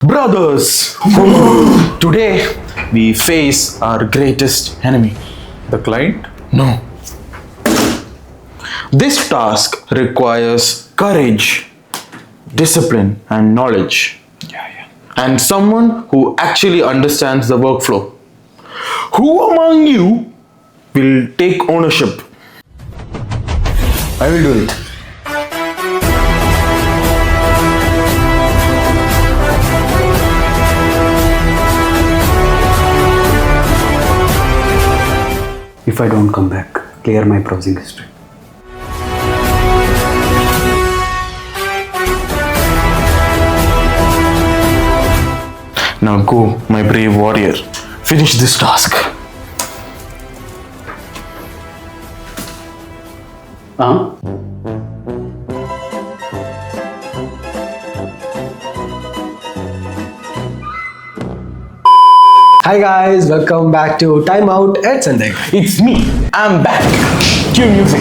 Brothers, today we face our greatest enemy. The client? No. This task requires courage, discipline, and knowledge. And someone who actually understands the workflow. Who among you will take ownership? I will do it. If I don't come back, clear my browsing history. Now go, my brave warrior. Finish this task. Huh? Hi guys, welcome back to TimeOut Zentegra. It's me. I'm back. Cue music.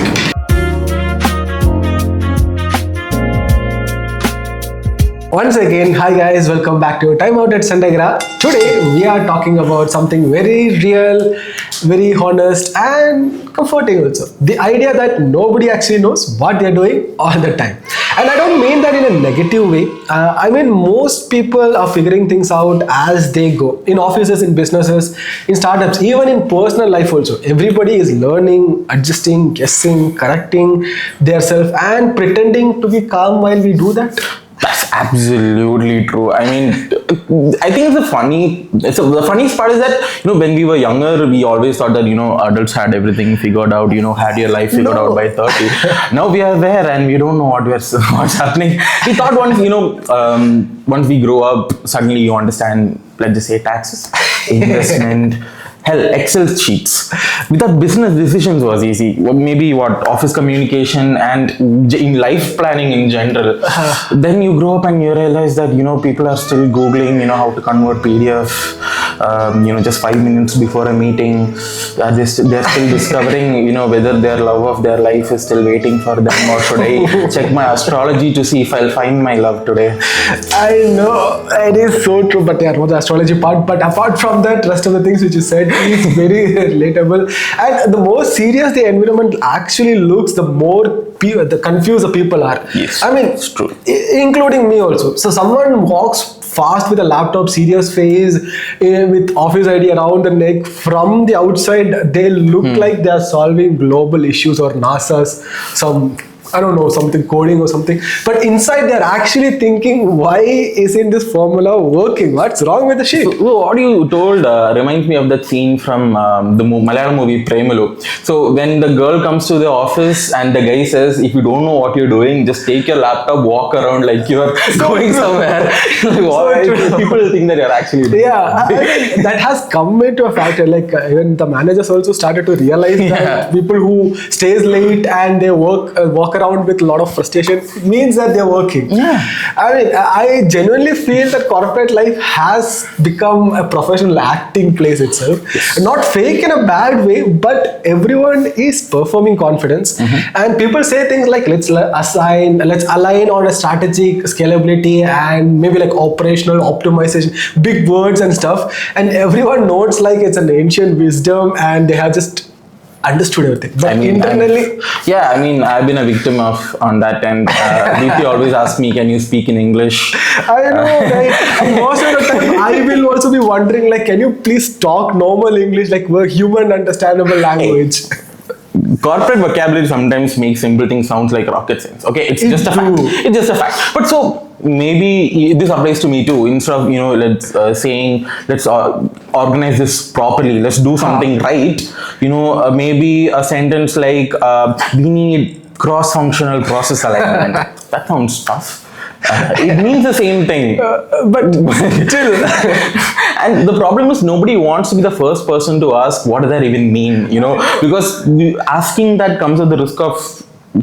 Once again, hi guys, welcome back to TimeOut Zentegra. Today we are talking about something very real, very honest and comforting also. The idea that nobody actually knows what they're doing all the time. And I don't mean that in a negative way. I mean most people are figuring things out as they go. In offices, in businesses, in startups, even in personal life also. Everybody is learning, adjusting, guessing, correcting themselves and pretending to be calm while we do that. That's absolutely true. I mean, I think the funniest part is that, when we were younger, we always thought that, adults had everything figured out, had your life figured out by 30. Now we are there and we don't know what's happening. We thought once we grow up, suddenly you understand, let's just say taxes, investment, hell, Excel sheets. Without business decisions was easy. Maybe office communication and in life planning in general. Then you grow up and you realize that, people are still Googling, how to convert PDF. Just 5 minutes before a meeting, they're still discovering, whether their love of their life is still waiting for them, or should I check my astrology to see if I'll find my love today. I know, it is so true, but yeah, the astrology part. But apart from that, rest of the things which you said is very relatable. And the more serious the environment actually looks, the more the confused the people are. Yes, I mean, it's true. Including me also. So someone walks fast with a laptop, serious face, with office ID around the neck. From the outside, they look like they are solving global issues or NASA's something coding or something. But inside, they are actually thinking, why isn't this formula working? What's wrong with the shit? So what you told reminds me of that scene from the Malayalam movie Premalu. So when the girl comes to the office and the guy says, if you don't know what you're doing, just take your laptop, walk around like you're going somewhere. People think that you're actually I mean, that has come into a factor. Like even the managers also started to realize that people who stays late and they walk around with a lot of frustration, it means that they're working. I mean, I genuinely feel that corporate life has become a professional acting place itself. Not fake in a bad way, but everyone is performing confidence. And people say things like, let's align on a strategic scalability and maybe like operational optimization, big words and stuff. And everyone notes like it's an ancient wisdom and they have just understood everything. But internally... I've been a victim on that end. DP always asks me, can you speak in English? I know, right? And most of the time, I will also be wondering, like, can you please talk normal English, like human understandable language? Corporate vocabulary sometimes makes simple things sound like rocket science. Okay, it's just a fact. It's just a fact. But so maybe this applies to me too. Instead of let's organize this properly. Let's do something right. Maybe a sentence like we need cross-functional process alignment. That sounds tough. It means the same thing, but still. And the problem is nobody wants to be the first person to ask what does that even mean, because asking that comes at the risk of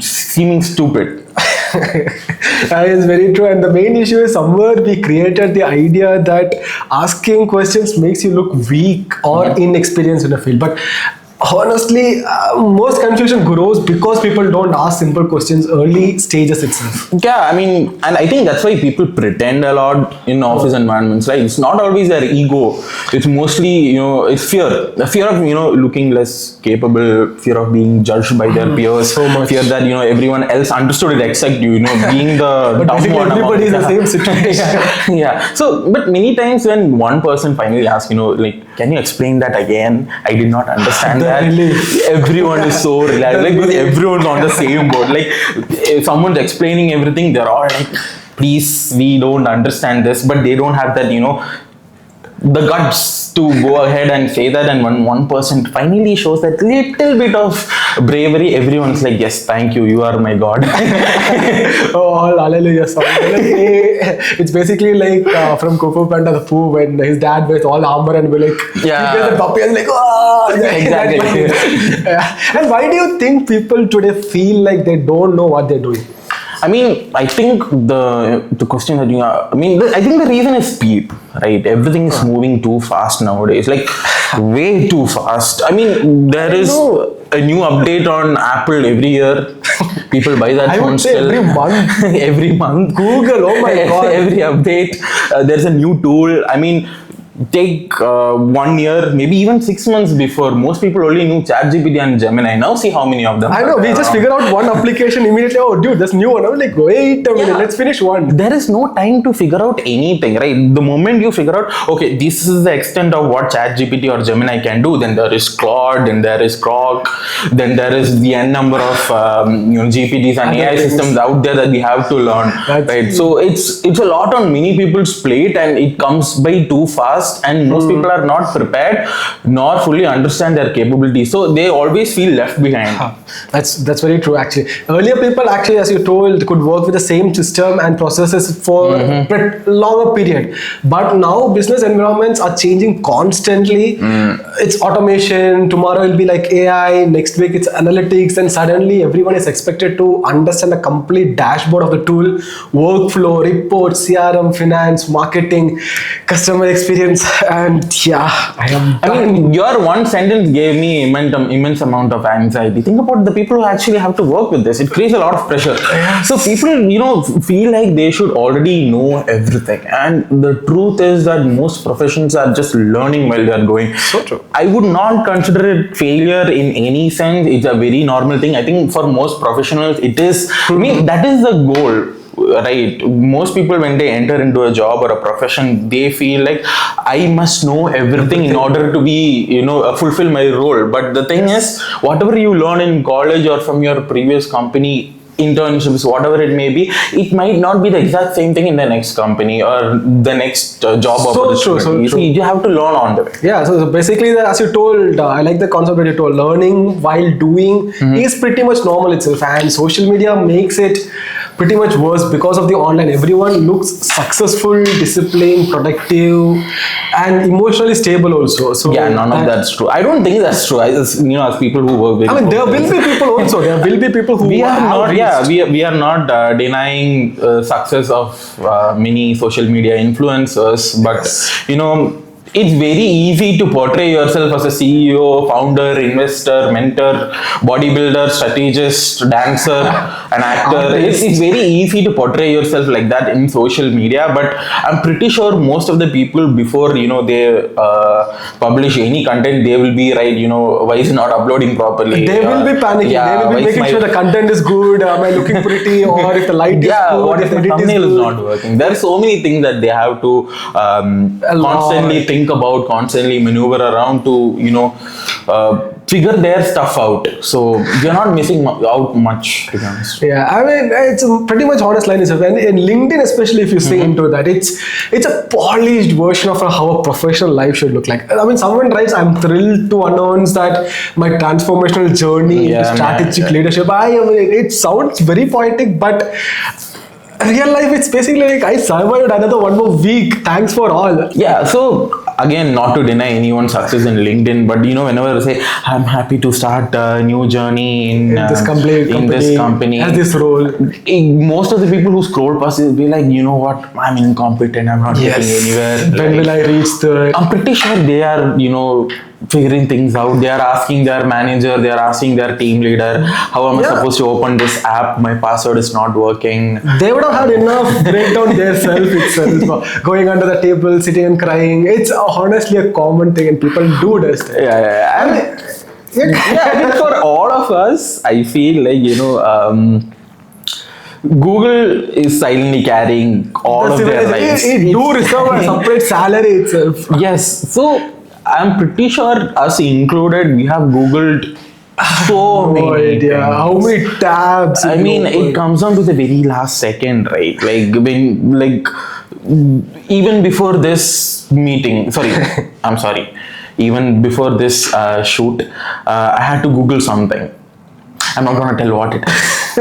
seeming stupid. That is very true, and the main issue is somewhere we created the idea that asking questions makes you look weak or inexperienced in a field. But Honestly, most confusion grows because people don't ask simple questions early stages itself. Yeah, I mean, and I think that's why people pretend a lot in office environments, right? It's not always their ego. It's mostly, it's fear. The fear of, looking less capable, fear of being judged by their peers, so much. fear that, everyone else understood it except you, being the But dumb basically one. everybody is in the same situation. Yeah. So, but many times when one person finally asks, like, can you explain that again? I did not understand that. Everyone is so relaxed. Like, because everyone's on the same boat. Like, if someone's explaining everything, they're all like, please, we don't understand this. But they don't have that, the guts to go ahead and say that. And when one person finally shows that little bit of bravery, everyone's like, yes, thank you, you are my god. Oh, hallelujah song. It's basically like from Coco Panda the Pooh when his dad wears all armor and we're like, Yeah. he gets the puppy and like, oh, Exactly. Yeah. And why do you think people today feel like they don't know what they're doing? I mean, I think the question that you are, I mean, I think the reason is speed, right? Everything is moving too fast nowadays, like way too fast. I mean, there is a new update on Apple every year. People buy that I phone would say still. every month. Every month. Google, oh my god. Every update, there's a new tool. I mean, take 1 year, maybe even 6 months before, most people only knew ChatGPT and Gemini. Now see how many of them. I know, we just figure out one application immediately. Oh, dude, there's new one. I'm like, wait a minute, let's finish one. There is no time to figure out anything, right? The moment you figure out, okay, this is the extent of what ChatGPT or Gemini can do, then there is Claude, then there is Grok, then there is the n number of GPTs and AI systems out there that we have to learn, right? So it's a lot on many people's plate, and it comes by too fast. And most people are not prepared nor fully understand their capabilities, so they always feel left behind. That's very true actually. Earlier people actually, as you told, could work with the same system and processes for a longer period, but now business environments are changing constantly. It's automation, tomorrow will be like AI, next week it's analytics, and suddenly everyone is expected to understand the complete dashboard of the tool, workflow, reports, CRM, finance, marketing, customer experience. And yeah, I mean, your one sentence gave me immense amount of anxiety. Think about the people who actually have to work with this. It creates a lot of pressure. So people, feel like they should already know everything. And the truth is that most professions are just learning while they are going. So true. I would not consider it failure in any sense. It's a very normal thing. I think for most professionals, it is. I mean, that is the goal. Right, most people when they enter into a job or a profession, they feel like I must know everything in order to be, fulfill my role. But the thing is, whatever you learn in college or from your previous company, internships, whatever it may be, it might not be the exact same thing in the next company or the next job opportunity. So true. You have to learn on the way. Yeah, so basically, as you told, I like the concept that you told. Learning while doing is pretty much normal itself, and social media makes it pretty much worse because of the online. Everyone looks successful, disciplined, productive, and emotionally stable also. So yeah, none of that's true. I don't think that's true. As people who work with. I mean, there will be people also. There will be people who we are not. Yeah, we are not denying success of many social media influencers, but it's very easy to portray yourself as a CEO, founder, investor, mentor, bodybuilder, strategist, dancer, an actor. It's very easy to portray yourself like that in social media, but I'm pretty sure most of the people before they publish any content, they will be right. Why is it not uploading properly? They will be panicking. Yeah, they will be making sure the content is good. Am I looking pretty? Or if the light is good? What if the thumbnail is not working? There are so many things that they have to constantly think about, constantly maneuver around to figure their stuff out. So you're not missing out much, to be honest. Yeah, I mean, it's a pretty much honest line itself. And in LinkedIn, especially if you see into that, it's a polished version of how a professional life should look like. I mean, someone writes, I'm thrilled to announce that my transformational journey into strategic leadership. It sounds very poetic, but real life, it's basically like, I survived another one more week. Thanks for all. Yeah, so again, not to deny anyone's success in LinkedIn, but whenever they say, I'm happy to start a new journey in this company, has this role. Most of the people who scroll past it will be like, you know what, I'm incompetent, I'm not getting anywhere. When will I reach the... I'm pretty sure they are, figuring things out. They are asking their manager, they are asking their team leader, how am I supposed to open this app? My password is not working. They would have had enough breakdown their self itself, going under the table, sitting and crying. It's honestly a common thing, and people do this. I think for all of us, I feel like, Google is silently carrying all of their lives. It do reserve a separate salary itself. Yes. So, I'm pretty sure, us included, we have Googled so many things. How many tabs? I mean, it comes down to the very last second, right? Even before this meeting, even before this shoot, I had to Google something. I'm not going to tell what it is,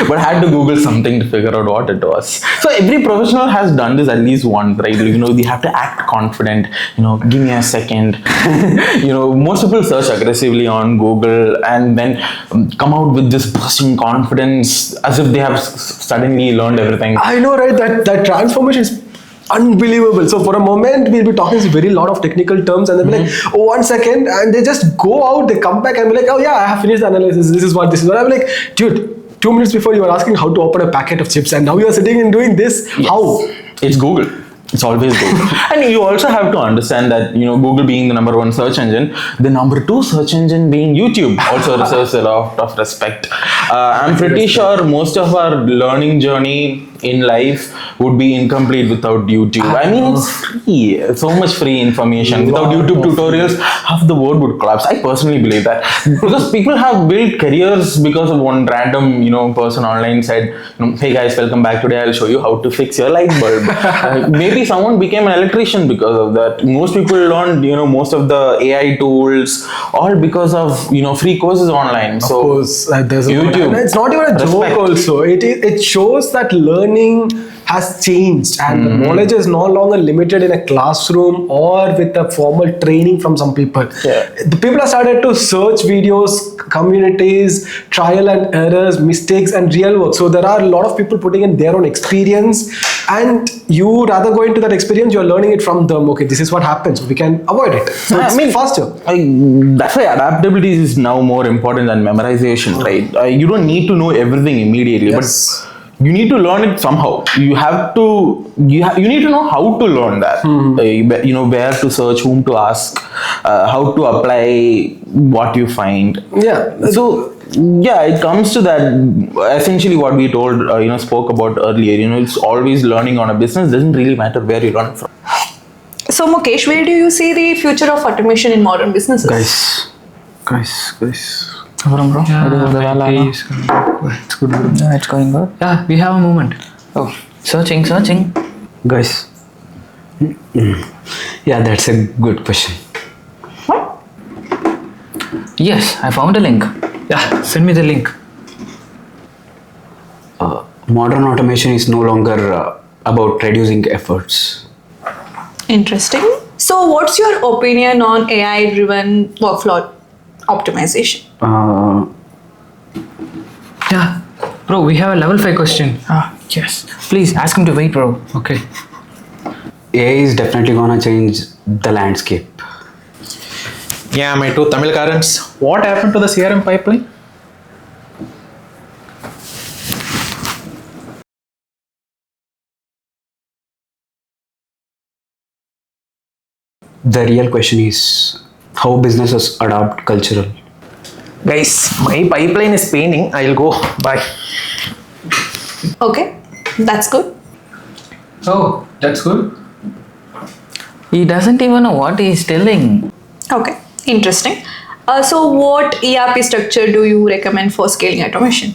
but I had to Google something to figure out what it was. So every professional has done this at least once, right? They have to act confident, give me a second. Most people search aggressively on Google and then come out with this bursting confidence as if they have suddenly learned everything. I know, right? That transformation is unbelievable. So for a moment, we'll be talking very lot of technical terms, and they'll be like, oh, 1 second, and they just go out, they come back and be like, oh yeah, I have finished the analysis. This is what. I'm like, dude, 2 minutes before you were asking how to open a packet of chips, and now you are sitting and doing this. Yes. How? It's Google. It's always Google. And you also have to understand that, Google being the number 1 search engine, the number 2 search engine being YouTube also deserves a lot of respect. I'm pretty sure most of our learning journey in life would be incomplete without YouTube. I mean, it's free. So much free information. Without YouTube tutorials, half the world would collapse. I personally believe that. Because people have built careers because of one random, person online said, hey guys, welcome back. Today I'll show you how to fix your light bulb. Maybe someone became an electrician because of that. Most people learned, most of the AI tools, all because of, free courses online. Of so course, there's YouTube. It's not even a joke also. It shows that learning has changed, and the knowledge is no longer limited in a classroom or with a formal training from some people. The people have started to search videos, communities, trial and errors, mistakes, and real work. So there are a lot of people putting in their own experience, and you rather go into that experience, you're learning it from them. Okay, this is what happens, we can avoid it. So it's faster. That's why adaptability is now more important than memorization, right? You don't need to know everything immediately, but you need to learn it somehow. You need to know how to learn that. Where to search, whom to ask, how to apply what you find. So it comes to that. Essentially, what we spoke about earlier. It's always learning on a business. Doesn't really matter where you learn from. So Mukesh, where do you see the future of automation in modern businesses? Guys. Bro. It's good. Yeah, it's going good. Yeah, we have a moment. Oh, searching. Guys. Yeah, that's a good question. Yes, I found a link. Yeah, send me the link. Modern automation is no longer about reducing efforts. Interesting. So what's your opinion on AI-driven workflow optimization? Yeah, bro, we have a level 5 question. Yes. Please ask him to wait, bro. Okay. AI is definitely gonna change the landscape. Yeah, my two Tamil currents. What happened to the CRM pipeline? The real question is how businesses adopt cultural. Guys, my pipeline is paining. I'll go. Bye. Okay, that's good. Oh, that's good. He doesn't even know what he's telling. Okay, interesting. So what ERP structure do you recommend for scaling automation?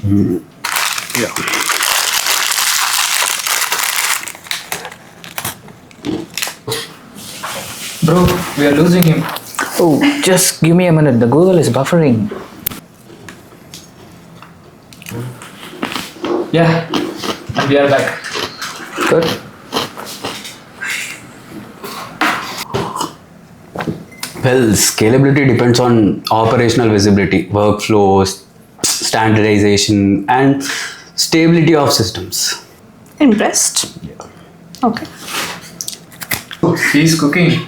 Bro, we are losing him. Oh, just give me a minute. The Google is buffering. Yeah, and we are back. Good. Well, scalability depends on operational visibility, workflows, standardization, and stability of systems. Impressed? Okay. He's cooking.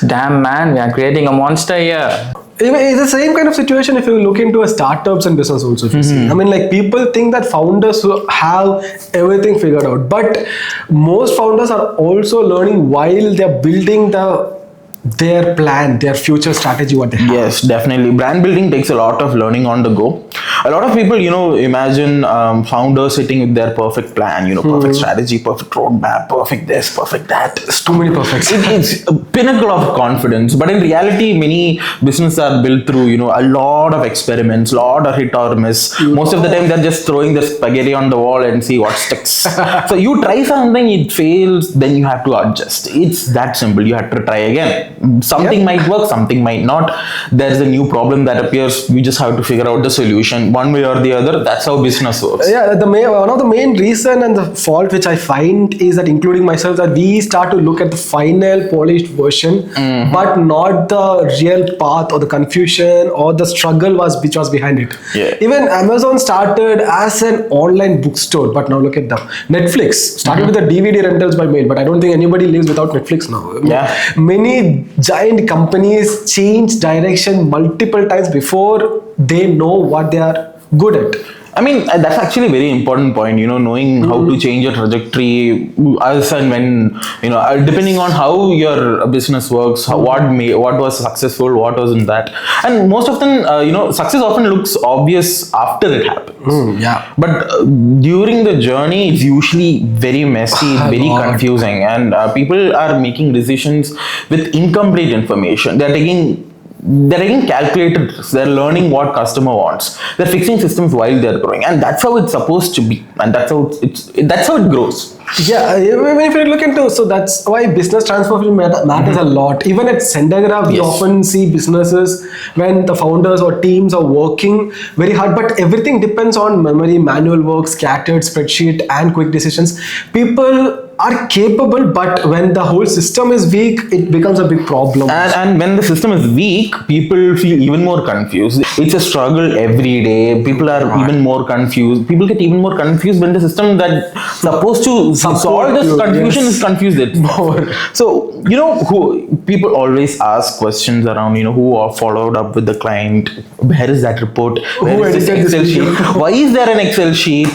Damn man, we are creating a monster here. It's the same kind of situation if you look into a startups and business also. If you see. I mean, like people think that founders who have everything figured out, but most founders are also learning while they're building their plan, their future strategy, what they have. Yes, definitely. Brand building takes a lot of learning on the go. A lot of people, imagine founders sitting with their perfect plan, perfect strategy, perfect roadmap, perfect this, perfect that. It's too many perfects. It's a pinnacle of confidence. But in reality, many businesses are built through, a lot of experiments, lot of hit or miss. Most of the time, they're just throwing the spaghetti on the wall and see what sticks. So you try something, it fails, then you have to adjust. It's that simple. You have to try again. Something might work, something might not. There's a new problem that appears. We just have to figure out the solution one way or the other. That's how business works. Yeah, one of the main reason and the fault which I find is that, including myself, that we start to look at the final polished version, but not the real path or the confusion or the struggle which was behind it. Yeah. Even Amazon started as an online bookstore, but now look at them. Netflix started with the DVD rentals by mail, but I don't think anybody lives without Netflix now. Yeah. Many giant companies change direction multiple times before they know what they are good at. I mean, that's actually a very important point, knowing how to change your trajectory as and when, depending on how your business works, what was successful, what wasn't that. And most often, success often looks obvious after it happens. Yeah. But during the journey, it's usually very messy, it's very confusing. And people are making decisions with incomplete information. They're taking calculated risks. They're learning what customer wants. They're fixing systems while they're growing, and that's how it's supposed to be, and that's how it grows. Yeah, if you look into, so that's why business transformation matters a lot. Even at Zentegra, we often see businesses when the founders or teams are working very hard, but everything depends on memory, manual work, scattered spreadsheet, and quick decisions. People are capable, but when the whole system is weak, it becomes a big problem. And when the system is weak, people feel even more confused. It's a struggle every day. People are even more confused. People get even more confused when the system that's supposed to solve this confusion is confused itself. So, who people always ask questions around, who followed up with the client, where is that report, where is this Excel sheet, why is there an Excel sheet,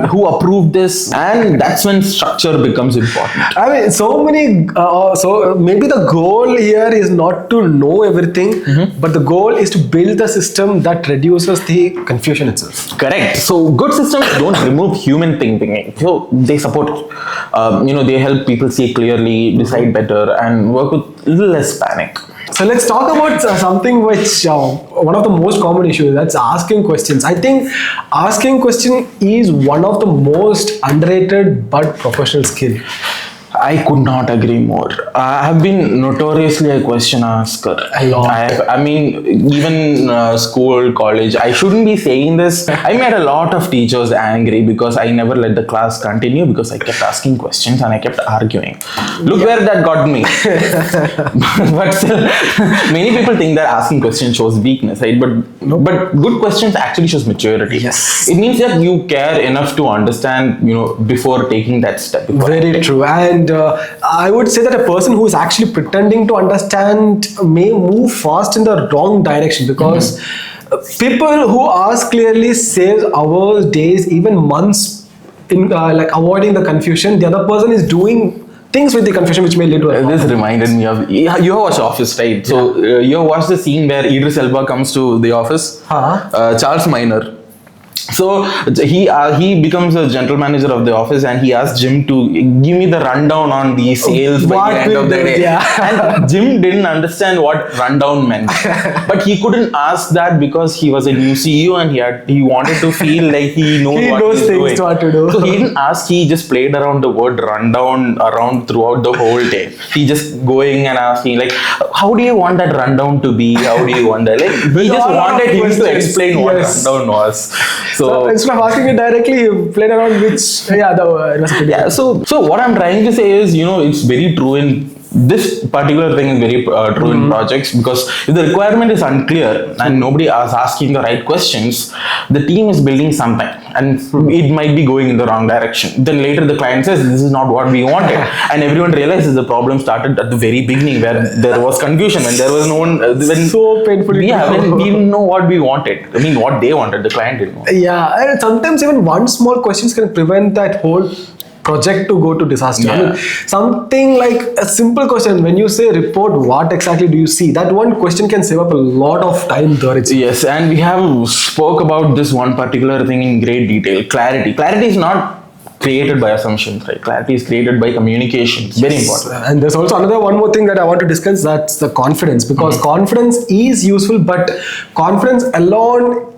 who approved this, and that's when structure becomes important. I mean, so many. So maybe the goal here is not to know everything, but the goal is to build a system that reduces the confusion itself. Correct. So good systems don't remove human thinking. So they support it. They help people see clearly, decide better, and work with a little less panic. So let's talk about something which one of the most common issues, that's asking questions. I think asking question is one of the most underrated but professional skill. I could not agree more. I have been notoriously a question asker. A lot. I mean, even school, college, I shouldn't be saying this. I made a lot of teachers angry because I never let the class continue because I kept asking questions and I kept arguing. Look where that got me. But still, many people think that asking questions shows weakness, right? But good questions actually shows maturity. Yes. It means that you care enough to understand, before taking that step. Very true. And I would say that a person who is actually pretending to understand may move fast in the wrong direction, because people who ask clearly save hours, days, even months in avoiding the confusion. The other person is doing things with the confusion which may lead to a This reminded me of you have watched Office, right? So you have watched the scene where Idris Elba comes to the office. Charles Minor. So he becomes a general manager of the office, and he asks Jim to give me the rundown on the sales by the end of the day. And Jim didn't understand what rundown meant, but he couldn't ask that because he was a new CEO and he wanted to feel like he knows He what knows he's things doing. what to do. So he didn't ask. He just played around the word rundown around throughout the whole day. He just going and asking like, how do you want that rundown to be? How do you want that? Like he just wanted him to explain what rundown was. So instead of asking it directly, you played around which So what I'm trying to say is, it's very true in this particular thing is very true in projects, because if the requirement is unclear and nobody is asking the right questions, the team is building something and it might be going in the wrong direction. Then later the client says, this is not what we wanted. And everyone realizes the problem started at the very beginning, where there was confusion, when there was no one, when So painfully we true. didn't know what we wanted. I mean, what they wanted, the client didn't know. Yeah, and sometimes even one small question can prevent that whole project to go to disaster. I mean, something like a simple question, when you say report, what exactly do you see? That one question can save up a lot of time there. Yes, and we have spoke about this one particular thing in great detail. Clarity. Clarity is not created by assumptions, right? Clarity is created by communication. It's very important. And there's also one more thing that I want to discuss, that's the confidence, because confidence is useful, but confidence alone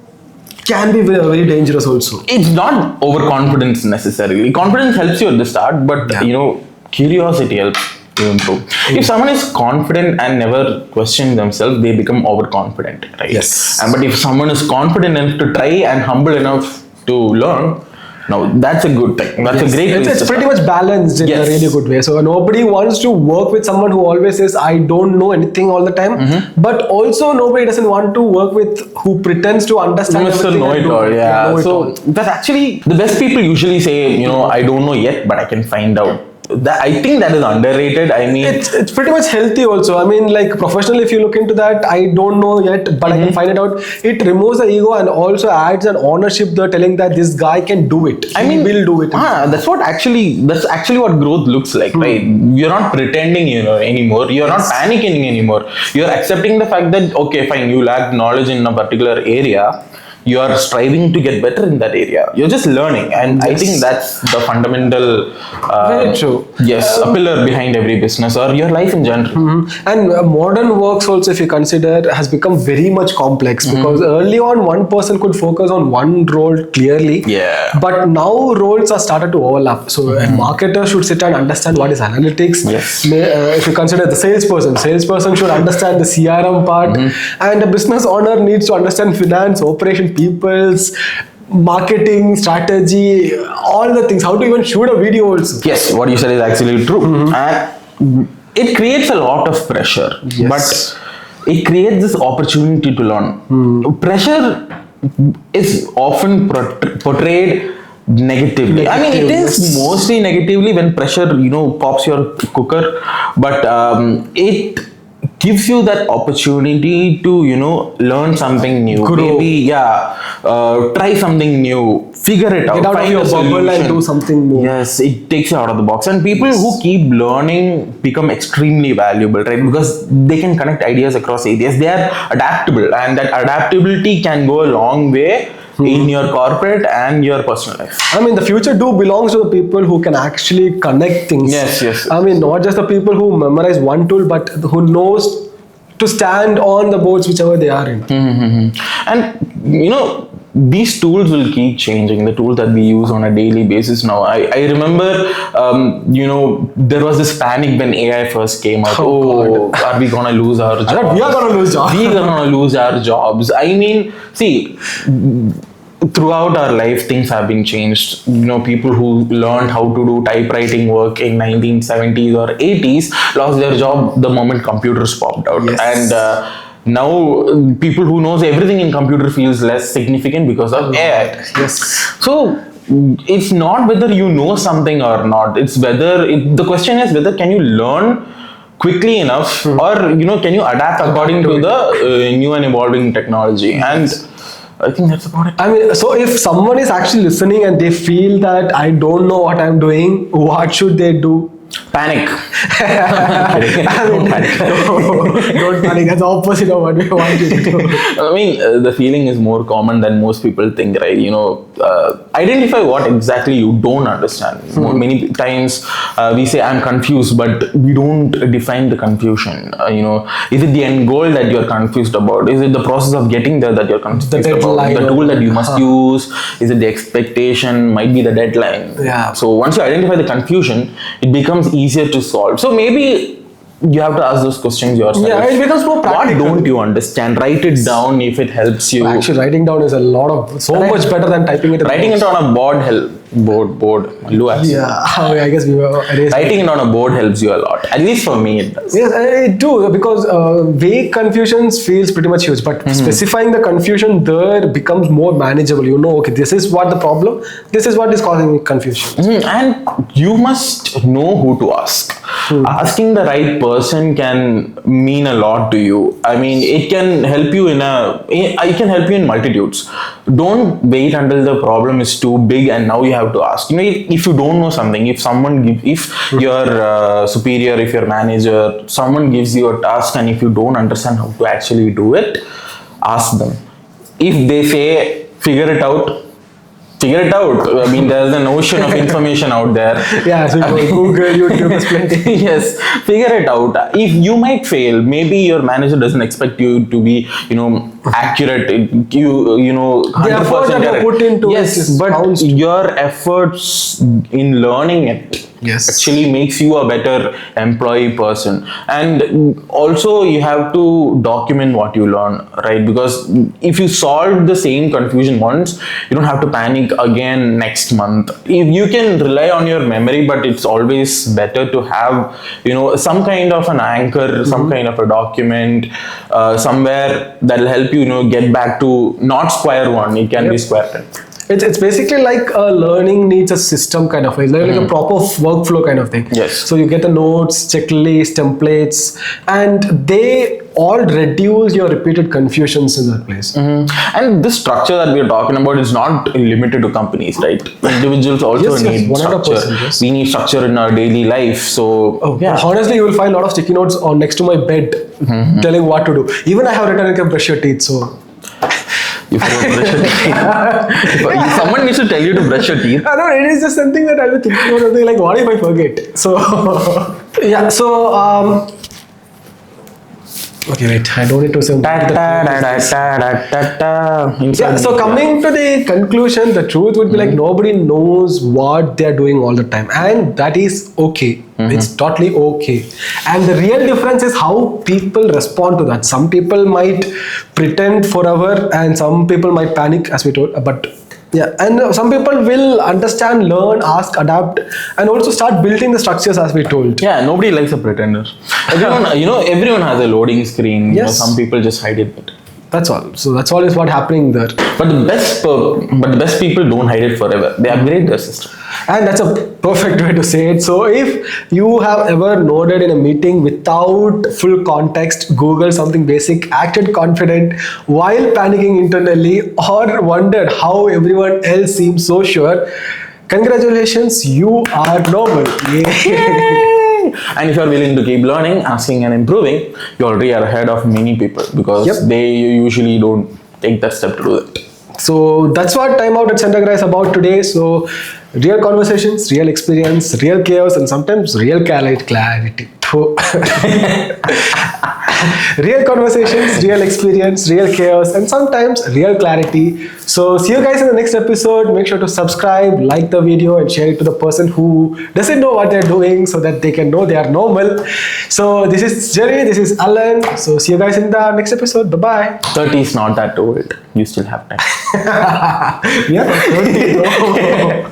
can be very, very dangerous also. It's not overconfidence necessarily. Confidence helps you at the start, but curiosity helps you improve. If someone is confident and never questions themselves, they become overconfident, right? Yes. But if someone is confident enough to try and humble enough to learn, now that's a good thing. That's a great. It's pretty much balanced in a really good way. So nobody wants to work with someone who always says, I don't know anything all the time. But also nobody doesn't want to work with who pretends to understand Mr. everything. Know and it do- all, know it So all. that's actually the best people usually say, I don't know yet, but I can find out. I think that is underrated. I mean, It's pretty much healthy also. I mean, like professionally, if you look into that, I don't know yet, but I can find it out. It removes the ego and also adds an ownership there, telling that this guy can do it. He will do it. that's actually what growth looks like, right? You're not pretending, anymore. You're not panicking anymore. You're accepting the fact that, okay, fine, you lack knowledge in a particular area. You are striving to get better in that area. You're just learning, and I think that's the fundamental. Very true. Yes, a pillar behind every business or your life in general. And modern works also, if you consider, has become very much complex, because early on one person could focus on one role clearly. Yeah. But now roles are started to overlap. So a marketer should sit and understand what is analytics. Yes. If you consider the salesperson should understand the CRM part, and a business owner needs to understand finance, operation, people's marketing strategy, all the things, how to even shoot a video also. Yes, what you said is actually true, and it creates a lot of pressure. Yes. But it creates this opportunity to learn. Pressure is often portrayed negatively. I mean, it is mostly negatively when pressure, pops your cooker, but it gives you that opportunity to, learn something new. Grow. Maybe, try something new, figure it out. Get out of find your a bubble and solution. do something more. Yes, it takes you out of the box. And people who keep learning become extremely valuable, right? Because they can connect ideas across areas. They are adaptable, and that adaptability can go a long way in your corporate and your personal life. I mean, the future belongs to the people who can actually connect things. Yes. I mean, not just the people who memorize one tool, but who knows to stand on the boards whichever they are in. And these tools will keep changing, the tools that we use on a daily basis now. I remember, there was this panic when AI first came out. Are we gonna lose our jobs? I thought we are gonna lose jobs. We are gonna lose our jobs. I mean, see, throughout our life, things have been changed. People who learned how to do typewriting work in 1970s or 80s lost their job the moment computers popped out. Yes. And now people who knows everything in computer feels less significant because of AI. Yes. So it's not whether you know something or not. It's whether the question is whether can you learn quickly enough, or can you adapt according to the new and evolving technology. And I think that's about it. I mean, so if someone is actually listening and they feel that I don't know what I'm doing, what should they do? Panic. Don't panic. That's the opposite of what we want you to do. I mean, the feeling is more common than most people think, right? Identify what exactly you don't understand. Many times we say I'm confused, but we don't define the confusion. Is it the end goal that you're confused about? Is it the process of getting there that you're confused about? deadline. The tool that you must use? Is it the expectation? Might be the deadline. Yeah. So once you identify the confusion, it becomes easier to solve. So maybe you have to ask those questions yourself. Yeah, it becomes more practical. What don't you understand? Write it down if it helps you. Actually, writing down is so much better than typing it. Writing it on a board Board. Mallu has it. Yeah, I guess we were erased. Writing it on a board helps you a lot. At least for me, it does. Yes, I do, because vague confusions feels pretty much huge, but specifying the confusion there becomes more manageable. You know, okay, this is what the problem, this is what is causing confusion. And you must know who to ask. Asking the right person can mean a lot to you. I mean, it can help you it can help you in multitudes. Don't wait until the problem is too big and now you have to ask. You know, if you don't know something, if your superior, if your manager, someone gives you a task and if you don't understand how to actually do it, ask them. If they say figure it out. I mean, there's an ocean of information out there. Yeah, so Google, YouTube, there's plenty. Yes, figure it out. If you might fail, maybe your manager doesn't expect you to be, accurate. You know, 100% The effort that you correct. put into yes, it but counts. your efforts in learning it actually makes you a better employee person. And also you have to document what you learn, right? Because if you solve the same confusion once, you don't have to panic again next month. If you can rely on your memory, but it's always better to have some kind of an anchor, some kind of a document somewhere that will help you get back to not square one, it can be square 10. It's basically like learning needs a system kind of thing. It's like a proper workflow kind of thing. Yes. So you get the notes, checklists, templates, and they all reduce your repeated confusions in that place. And this structure that we are talking about is not limited to companies, right? Individuals also Yes, need 100%, structure. yes. We need structure in our daily life. So Honestly, you will find a lot of sticky notes on next to my bed telling what to do. Even I have written, you can brush your teeth. So if you brush your teeth, if someone needs to tell you to brush your teeth. I know, it is just something that I'll be thinking about, something like, what if I forget? So, yeah, so, okay, wait, I don't need to say. Yeah, so coming to the conclusion, the truth would be like nobody knows what they're doing all the time, and that is okay. It's totally okay. And the real difference is how people respond to that. Some people might pretend forever, and some people might panic, as we told, but yeah, and some people will understand, learn, ask, adapt, and also start building the structures as we told. Yeah, nobody likes a pretender. Everyone has a loading screen. Yes. Some people just hide it better. That's all. So that's all is what happening there. But the best people don't hide it forever. They upgrade their system. And that's a perfect way to say it. So if you have ever nodded in a meeting without full context, Googled something basic, acted confident while panicking internally, or wondered how everyone else seems so sure, congratulations, you are normal. Yay. And if you're willing to keep learning, asking and improving, you already are ahead of many people because they usually don't take that step to do it. So that's what TimeOut Zentegra is about today. So real conversations, real experience, real chaos, and sometimes real clarity. Real conversations, real experience, real chaos, and sometimes real clarity. So see you guys in the next episode. Make sure to subscribe, like the video, and share it to the person who doesn't know what they're doing so that they can know they are normal. So this is Jerry, this is Alan. So see you guys in the next episode. Bye-bye. 30 is not that old. You still have time. Yeah, 30, bro.